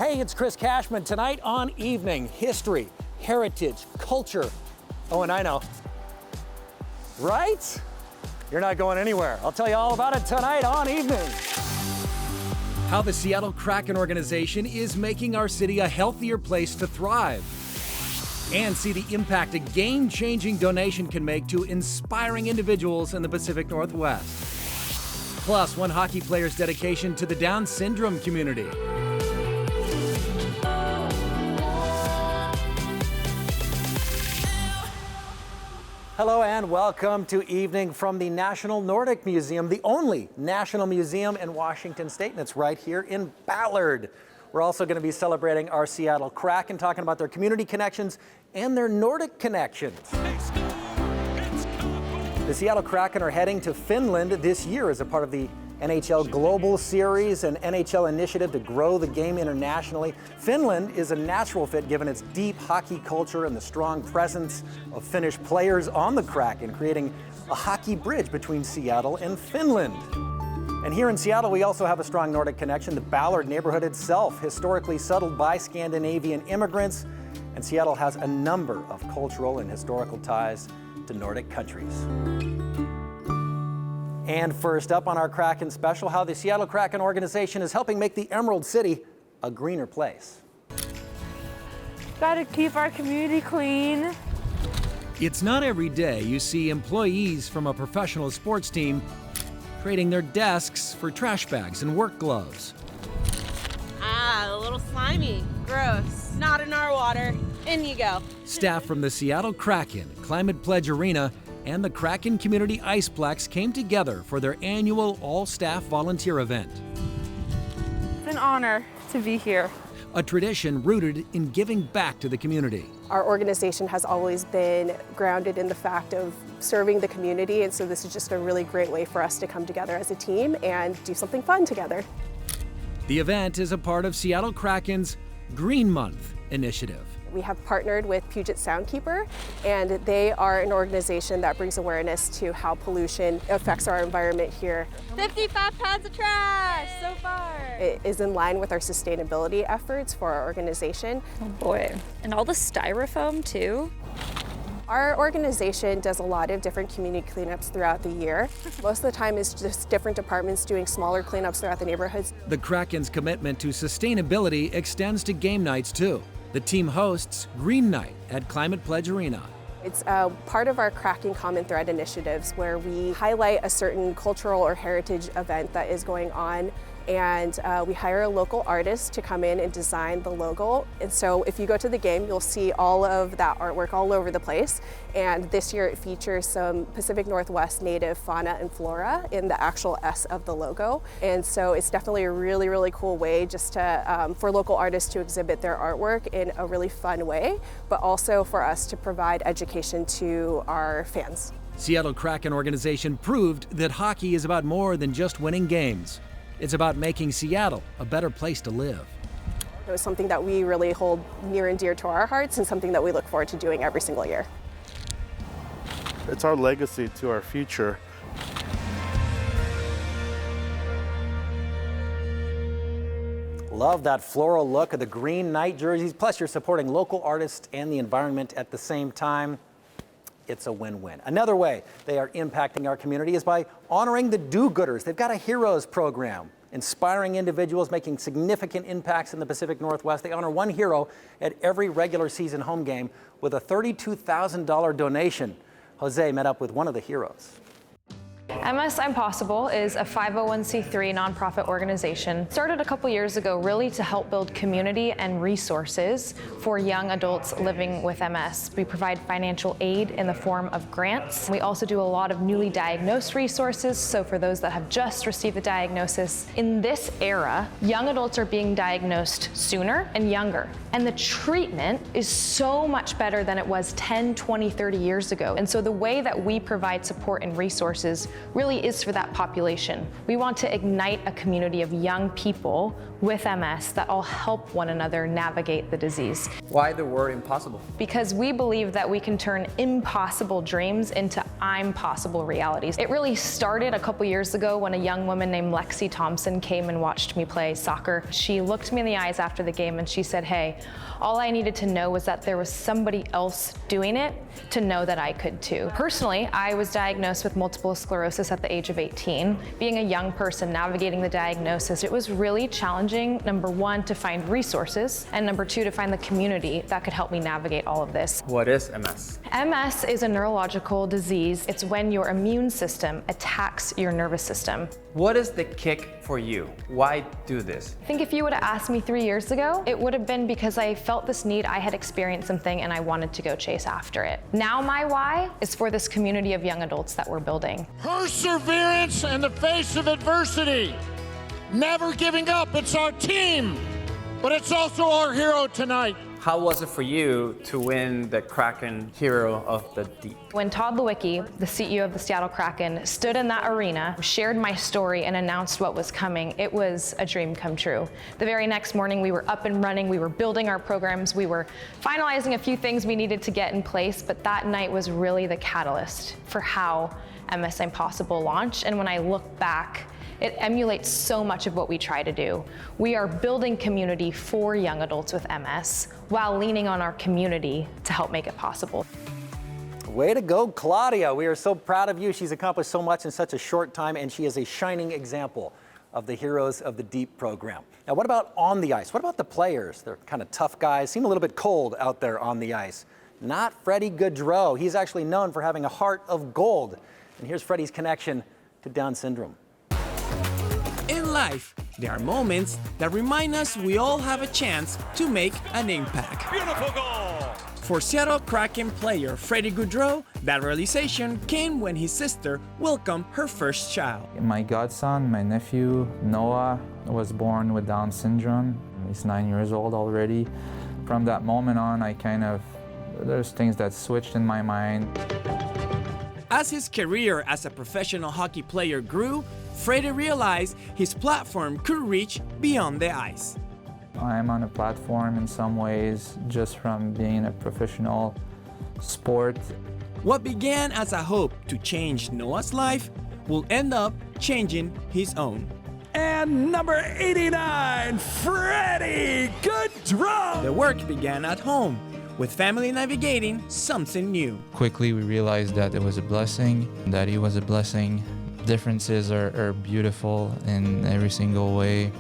Hey, it's Chris Cashman. Tonight on Evening, history, heritage, culture. Oh, and I know, right? You're not going anywhere. I'll tell you all about it tonight on Evening. How the Seattle Kraken organization is making our city a healthier place to thrive. And see the impact a game-changing donation can make to inspiring individuals in the Pacific Northwest. Plus, one hockey player's dedication to the Down syndrome community. Hello and welcome to Evening from the National Nordic Museum, the only national museum in Washington State, and it's right here in Ballard. We're also going to be celebrating our Seattle Kraken, talking about their community connections and their Nordic connections. The Seattle Kraken are heading to Finland this year as a part of the NHL Global Series, an NHL initiative to grow the game internationally. Finland is a natural fit given its deep hockey culture and the strong presence of Finnish players on the Kraken, creating a hockey bridge between Seattle and Finland. And here in Seattle, we also have a strong Nordic connection. The Ballard neighborhood itself, historically settled by Scandinavian immigrants, and Seattle has a number of cultural and historical ties to Nordic countries. And first up on our Kraken special, how the Seattle Kraken organization is helping make the Emerald City a greener place. Gotta keep our community clean. It's not every day you see employees from a professional sports team trading their desks for trash bags and work gloves. A little slimy. Gross. Not in our water. In you go. Staff from the Seattle Kraken, Climate Pledge Arena, and the Kraken Community Iceplex came together for their annual all-staff volunteer event. It's an honor to be here. A tradition rooted in giving back to the community. Our organization has always been grounded in the fact of serving the community, and so this is just a really great way for us to come together as a team and do something fun together. The event is a part of Seattle Kraken's Green Month initiative. We have partnered with Puget Soundkeeper, and they are an organization that brings awareness to how pollution affects our environment here. 55 pounds of trash so far. It is in line with our sustainability efforts for our organization. Oh boy, and all the styrofoam too. Our organization does a lot of different community cleanups throughout the year. Most of the time it's just different departments doing smaller cleanups throughout the neighborhoods. The Kraken's commitment to sustainability extends to game nights too. The team hosts Green Night at Climate Pledge Arena. It's part of our Kraken Common Thread initiatives where we highlight a certain cultural or heritage event that is going on, and we hire a local artist to come in and design the logo. And so if you go to the game, you'll see all of that artwork all over the place. And this year it features some Pacific Northwest native fauna and flora in the actual S of the logo. And so it's definitely a really, really cool way just to, for local artists to exhibit their artwork in a really fun way, but also for us to provide education to our fans. Seattle Kraken organization proved that hockey is about more than just winning games. It's about making Seattle a better place to live. It was something that we really hold near and dear to our hearts and something that we look forward to doing every single year. It's our legacy to our future. Love that floral look of the Green Night jerseys. Plus, you're supporting local artists and the environment at the same time. It's a win-win. Another way they are impacting our community is by honoring the do-gooders. They've got a Heroes program, inspiring individuals making significant impacts in the Pacific Northwest. They honor one hero at every regular season home game with a $32,000 donation. Jose met up with one of the heroes. MS I'm Possible is a 501c3 nonprofit organization. Started a couple years ago really to help build community and resources for young adults living with MS. We provide financial aid in the form of grants. We also do a lot of newly diagnosed resources, so for those that have just received the diagnosis. In this era, young adults are being diagnosed sooner and younger, and the treatment is so much better than it was 10, 20, 30 years ago. And so the way that we provide support and resources really is for that population. We want to ignite a community of young people with MS that all help one another navigate the disease. Why the word impossible? Because we believe that we can turn impossible dreams into I'm possible realities. It really started a couple years ago when a young woman named Lexi Thompson came and watched me play soccer. She looked me in the eyes after the game and she said, hey, all I needed to know was that there was somebody else doing it to know that I could too. Personally, I was diagnosed with multiple sclerosis at the age of 18. Being a young person navigating the diagnosis, it was really challenging, number one, to find resources, and number two, to find the community that could help me navigate all of this. What is MS? MS is a neurological disease. It's when your immune system attacks your nervous system. What is the kick for you? Why do this? I think if you would have asked me 3 years ago, it would have been because I felt this need, I had experienced something, and I wanted to go chase after it. Now my why is for this community of young adults that we're building. Perseverance in the face of adversity. Never giving up. It's our team, but it's also our hero tonight. How was it for you to win the Kraken Hero of the Deep? When Todd Lewicki, the CEO of the Seattle Kraken, stood in that arena, shared my story, and announced what was coming, it was a dream come true. The very next morning, we were up and running, we were building our programs, we were finalizing a few things we needed to get in place, but that night was really the catalyst for how MS Impossible launched. And when I look back, it emulates so much of what we try to do. We are building community for young adults with MS while leaning on our community to help make it possible. Way to go, Claudia. We are so proud of you. She's accomplished so much in such a short time, and she is a shining example of the Heroes of the Deep program. Now, what about on the ice? What about the players? They're kind of tough guys, seem a little bit cold out there on the ice. Not Freddie Gaudreau. He's actually known for having a heart of gold. And here's Freddie's connection to Down syndrome. In life, there are moments that remind us we all have a chance to make an impact. Beautiful goal. For Seattle Kraken player Freddie Gaudreau, that realization came when his sister welcomed her first child. My godson, my nephew, Noah, was born with Down syndrome. He's 9 years old already. From that moment on, there's things that switched in my mind. As his career as a professional hockey player grew, Freddie realized his platform could reach beyond the ice. I'm on a platform in some ways just from being a professional sport. What began as a hope to change Noah's life will end up changing his own. And number 89, Freddie Gaudreau. The work began at home, with family navigating something new. Quickly we realized that it was a blessing, that he was a blessing. Differences are beautiful in every single way.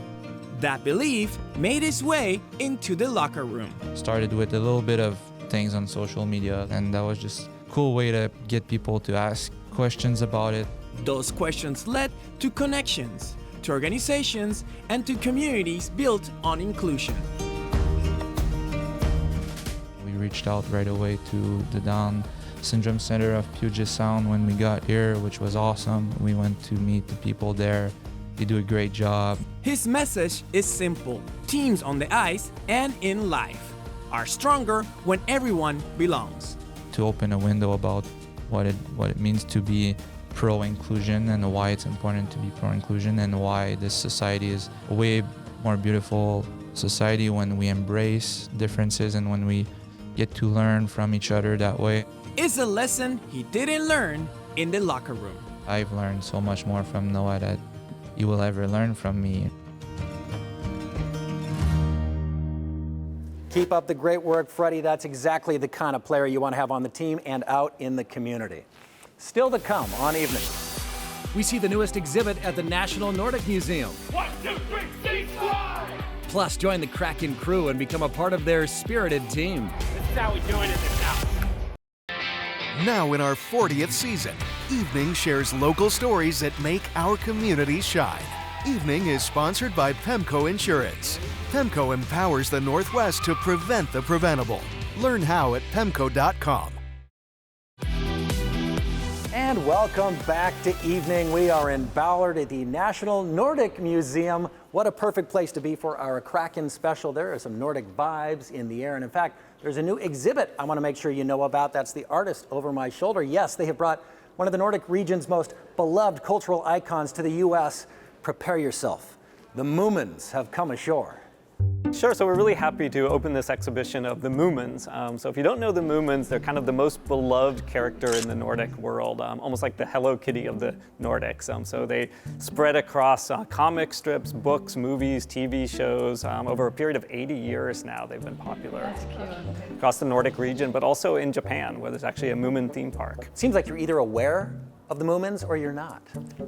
That belief made its way into the locker room. Started with a little bit of things on social media, and that was just a cool way to get people to ask questions about it. Those questions led to connections, to organizations, and to communities built on inclusion. We reached out right away to the Down Syndrome Center of Puget Sound when we got here, which was awesome. We went to meet the people there. They do a great job. His message is simple. Teams on the ice and in life are stronger when everyone belongs. To open a window about what it means to be pro-inclusion and why it's important to be pro-inclusion and why this society is a way more beautiful society when we embrace differences and when we get to learn from each other that way. It's a lesson he didn't learn in the locker room. I've learned so much more from Noah that he will ever learn from me. Keep up the great work, Freddie. That's exactly the kind of player you want to have on the team and out in the community. Still to come on Evening. We see the newest exhibit at the National Nordic Museum. 1, 2, 3, 6, 5. Plus, join the Kraken crew and become a part of their spirited team. This is how we doing it in this house. Now in our 40th season, Evening shares local stories that make our communities shine. Evening is sponsored by Pemco Insurance. Pemco empowers the Northwest to prevent the preventable. Learn how at pemco.com. And welcome back to Evening. We are in Ballard at the National Nordic Museum. What a perfect place to be for our Kraken special. There are some Nordic vibes in the air. And in fact, there's a new exhibit I want to make sure you know about. That's the artist over my shoulder. Yes, they have brought one of the Nordic region's most beloved cultural icons to the U.S. Prepare yourself. The Moomins have come ashore. Sure, so we're really happy to open this exhibition of the Moomins. So if you don't know the Moomins, they're kind of the most beloved character in the Nordic world, almost like the Hello Kitty of the Nordics. So they spread across comic strips, books, movies, TV shows. Over a period of 80 years now, they've been popular. That's cute. Across the Nordic region, but also in Japan, where there's actually a Moomin theme park. Seems like you're either aware of the Moomins or you're not.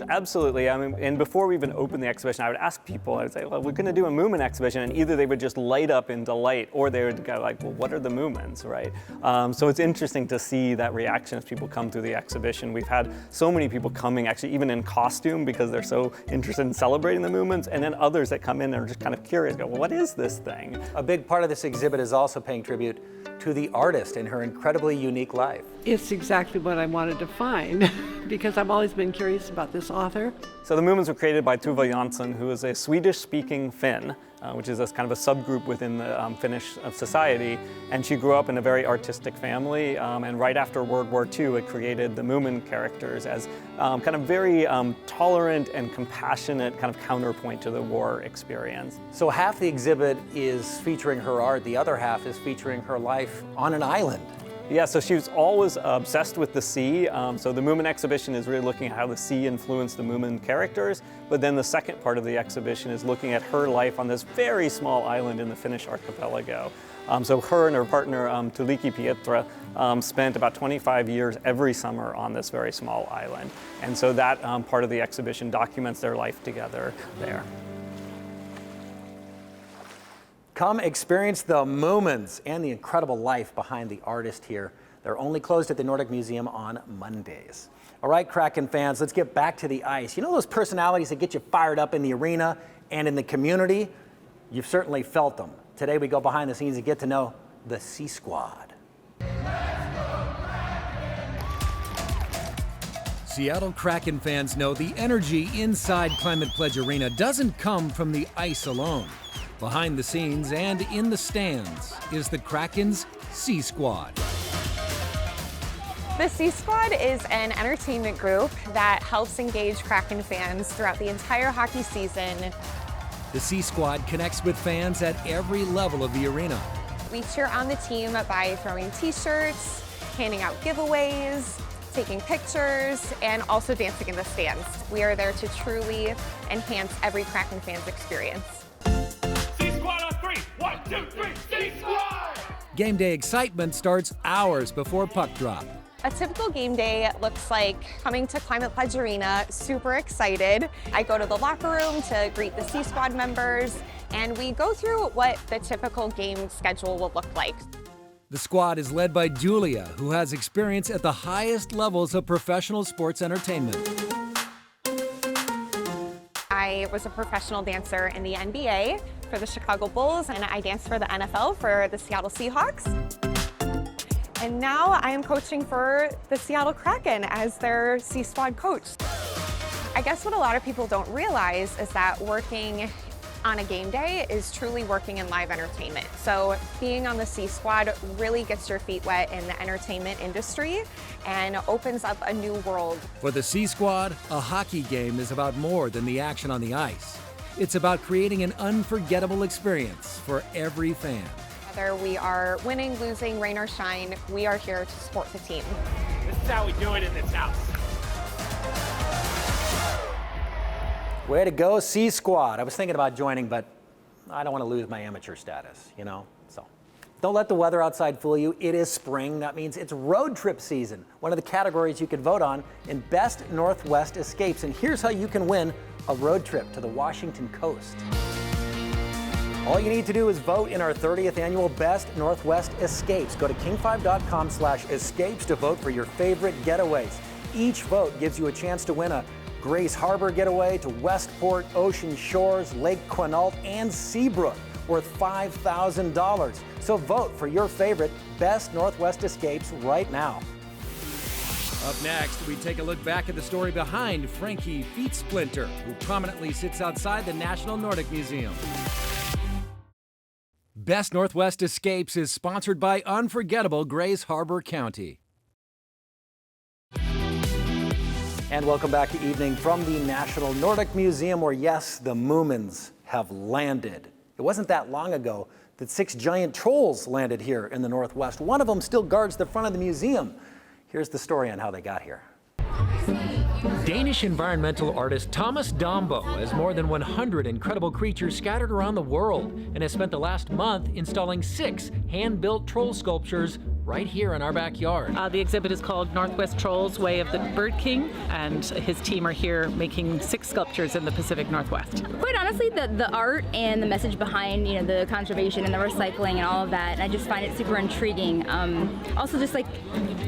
Absolutely. I mean, and before we even opened the exhibition, I would ask people, I would say, well, we're going to do a Moomin exhibition, and either they would just light up in delight, or they would go like, well, what are the Moomins, right? So it's interesting to see that reaction as people come through the exhibition. We've had so many people coming, actually even in costume, because they're so interested in celebrating the Moomins, and then others that come in and are just kind of curious, go, well, what is this thing? A big part of this exhibit is also paying tribute to the artist and her incredibly unique life. It's exactly what I wanted to find because I've always been curious about this author. So the Moomins were created by Tuva Jansson, who is a Swedish-speaking Finn, which is a kind of a subgroup within the Finnish society. And she grew up in a very artistic family, and right after World War II, it created the Moomin characters as kind of very tolerant and compassionate kind of counterpoint to the war experience. So half the exhibit is featuring her art, the other half is featuring her life on an island. Yeah, so she was always obsessed with the sea. So the Moomin exhibition is really looking at how the sea influenced the Moomin characters. But then the second part of the exhibition is looking at her life on this very small island in the Finnish archipelago. So her and her partner, Tulikki Pietra, spent about 25 years every summer on this very small island. And so that part of the exhibition documents their life together there. Come experience the Moomins and the incredible life behind the artist here. They're only closed at the Nordic Museum on Mondays. All right, Kraken fans, let's get back to the ice. You know those personalities that get you fired up in the arena and in the community? You've certainly felt them. Today we go behind the scenes and get to know the Sea Squad. Seattle Kraken fans know the energy inside Climate Pledge Arena doesn't come from the ice alone. Behind the scenes and in the stands is the Kraken's Sea Squad. The Sea Squad is an entertainment group that helps engage Kraken fans throughout the entire hockey season. The Sea Squad connects with fans at every level of the arena. We cheer on the team by throwing t-shirts, handing out giveaways, taking pictures, and also dancing in the stands. We are there to truly enhance every Kraken fan's experience. One, two, three, Sea Squad! Game day excitement starts hours before puck drop. A typical game day looks like coming to Climate Pledge Arena, super excited. I go to the locker room to greet the Sea Squad members, and we go through what the typical game schedule will look like. The squad is led by Julia, who has experience at the highest levels of professional sports entertainment. I was a professional dancer in the NBA for the Chicago Bulls, and I danced for the NFL for the Seattle Seahawks. And now I am coaching for the Seattle Kraken as their Sea Squad coach. I guess what a lot of people don't realize is that working on a game day is truly working in live entertainment. So being on the Sea Squad really gets your feet wet in the entertainment industry and opens up a new world. For the Sea Squad, a hockey game is about more than the action on the ice. It's about creating an unforgettable experience for every fan. Whether we are winning, losing, rain or shine, we are here to support the team. This is how we do it in this house. Way to go, Sea Squad. I was thinking about joining, but I don't want to lose my amateur status, you know? So don't let the weather outside fool you. It is spring. That means it's road trip season, one of the categories you could vote on in Best Northwest Escapes. And here's how you can win a road trip to the Washington coast. All you need to do is vote in our 30th annual Best Northwest Escapes. Go to king5.com/escapes to vote for your favorite getaways. Each vote gives you a chance to win a Grace Harbor getaway to Westport, Ocean Shores, Lake Quinault, and Seabrook, worth $5,000. So vote for your favorite Best Northwest Escapes right now. Up next, we take a look back at the story behind Frankie Feet Splinter, who prominently sits outside the National Nordic Museum. Best Northwest Escapes is sponsored by unforgettable Grace Harbor County. And welcome back to Evening from the National Nordic Museum, where yes, the Moomins have landed. It wasn't that long ago that 6 giant trolls landed here in the Northwest. One of them still guards the front of the museum. Here's the story on how they got here. Danish environmental artist Thomas Dambo has more than 100 incredible creatures scattered around the world and has spent the last month installing 6 hand-built troll sculptures right here in our backyard. The exhibit is called Northwest Trolls Way of the Bird King, and his team are here making 6 sculptures in the Pacific Northwest. Quite honestly, the art and the message behind, the conservation and the recycling and all of that, I just find it super intriguing. Also just like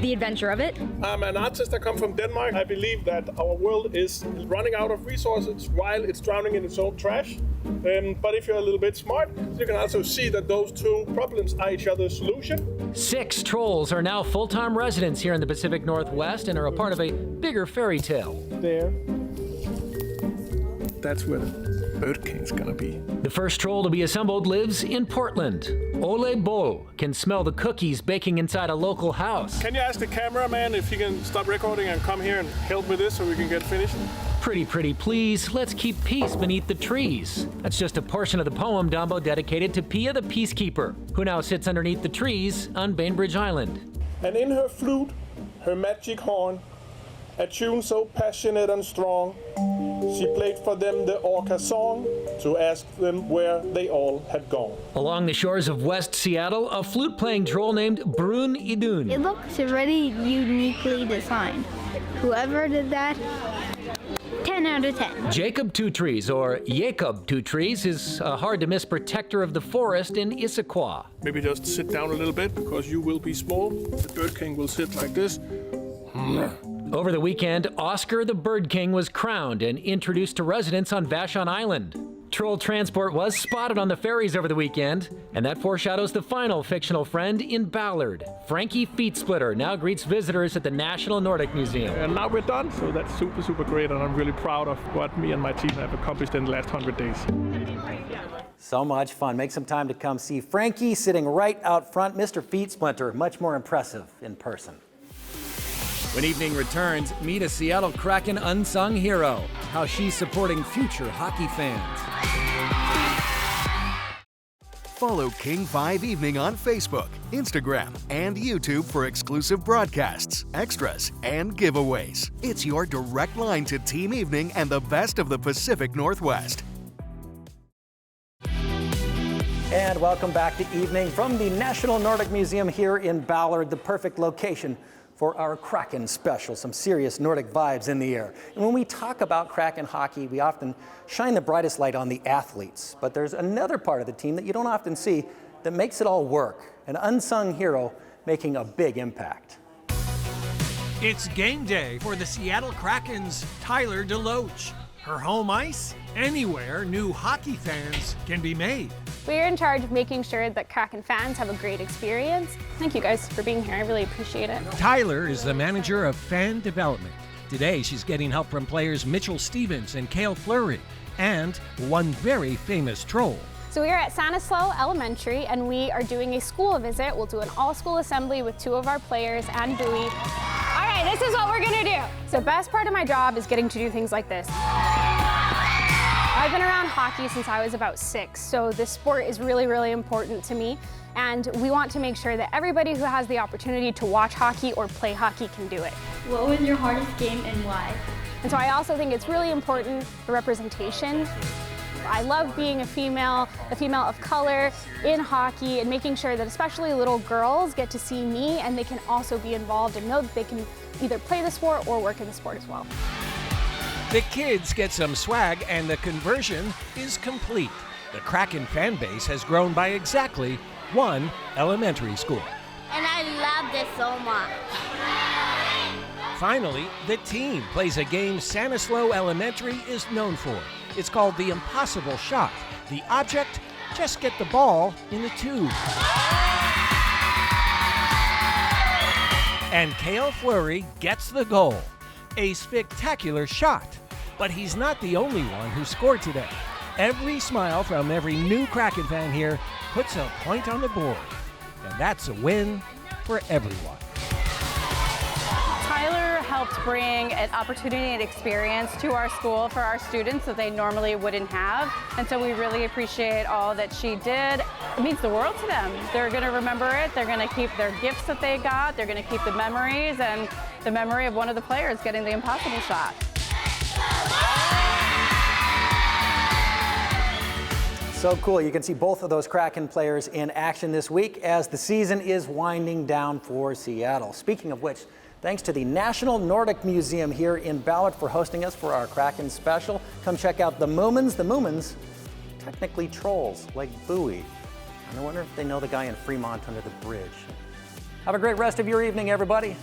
the adventure of it. I'm an artist that comes from Denmark. I believe that our world is running out of resources while it's drowning in its own trash. But if you're a little bit smart, you can also see that those 2 problems are each other's solution. 6 trolls are now full-time residents here in the Pacific Northwest and are a part of a bigger fairy tale. There. That's where the Bird King's gonna be. The first troll to be assembled lives in Portland. Ole Bo can smell the cookies baking inside a local house. Can you ask the cameraman if he can stop recording and come here and help with this so we can get finished? Pretty, pretty please, let's keep peace beneath the trees. That's just a portion of the poem Dambo dedicated to Pia the Peacekeeper, who now sits underneath the trees on Bainbridge Island. And in her flute, her magic horn, a tune so passionate and strong, she played for them the Orca song to ask them where they all had gone. Along the shores of West Seattle, a flute-playing troll named Brun Idun. It looks really uniquely designed. Whoever did that, 10 out of 10. Jacob Two Trees, or Jacob Two Trees, is a hard-to-miss protector of the forest in Issaquah. Maybe just sit down a little bit because you will be small. The Bird King will sit like this. Over the weekend, Oscar the Bird King was crowned and introduced to residents on Vashon Island. Troll transport was spotted on the ferries over the weekend, and that foreshadows the final fictional friend in Ballard. Frankie Feetsplitter now greets visitors at the National Nordic Museum. And now we're done, so that's super, super great, and I'm really proud of what me and my team have accomplished in the last 100 days. So much fun. Make some time to come see Frankie sitting right out front. Mr. Feetsplinter, much more impressive in person. When evening returns, meet a Seattle Kraken unsung hero, how she's supporting future hockey fans. Follow King 5 Evening on Facebook, Instagram, and YouTube for exclusive broadcasts, extras, and giveaways. It's your direct line to Team Evening and the best of the Pacific Northwest. And welcome back to Evening from the National Nordic Museum here in Ballard, the perfect location for our Kraken special. Some serious Nordic vibes in the air. And when we talk about Kraken hockey, we often shine the brightest light on the athletes. But there's another part of the team that you don't often see that makes it all work. An unsung hero making a big impact. It's game day for the Seattle Kraken's Tyler DeLoach. Her home ice? Anywhere new hockey fans can be made. We're in charge of making sure that Kraken fans have a great experience. Thank you guys for being here. I really appreciate it. Tyler is the manager of fan development. Today, she's getting help from players Mitchell Stevens and Cale Fleury, and one very famous troll. So we are at Stanislaw Elementary, and we are doing a school visit. We'll do an all-school assembly with 2 of our players and Bowie. All right, this is what we're gonna do. So the best part of my job is getting to do things like this. I've been around hockey since I was about 6, so this sport is really, really important to me. And we want to make sure that everybody who has the opportunity to watch hockey or play hockey can do it. What was your hardest game and why? And so I also think it's really important for representation. I love being a female of color in hockey, and making sure that especially little girls get to see me and they can also be involved and know that they can either play the sport or work in the sport as well. The kids get some swag and the conversion is complete. The Kraken fan base has grown by exactly 1 elementary school. And I loved it so much. Finally, the team plays a game Stanislaw Elementary is known for. It's called the impossible shot. The object, just get the ball in the tube. And Cale Fleury gets the goal. A spectacular shot. But he's not the only one who scored today. Every smile from every new Kraken fan here puts a point on the board. And that's a win for everyone. Tyler helped bring an opportunity and experience to our school for our students that they normally wouldn't have. And so we really appreciate all that she did. It means the world to them. They're going to remember it. They're going to keep their gifts that they got. They're going to keep the memories and the memory of one of the players getting the impossible shot. So cool. You can see both of those Kraken players in action this week as the season is winding down for Seattle. Speaking of which, thanks to the National Nordic Museum here in Ballard for hosting us for our Kraken special. Come check out the Moomins. The Moomins, technically trolls, like Bowie. And I wonder if they know the guy in Fremont under the bridge. Have a great rest of your evening, everybody.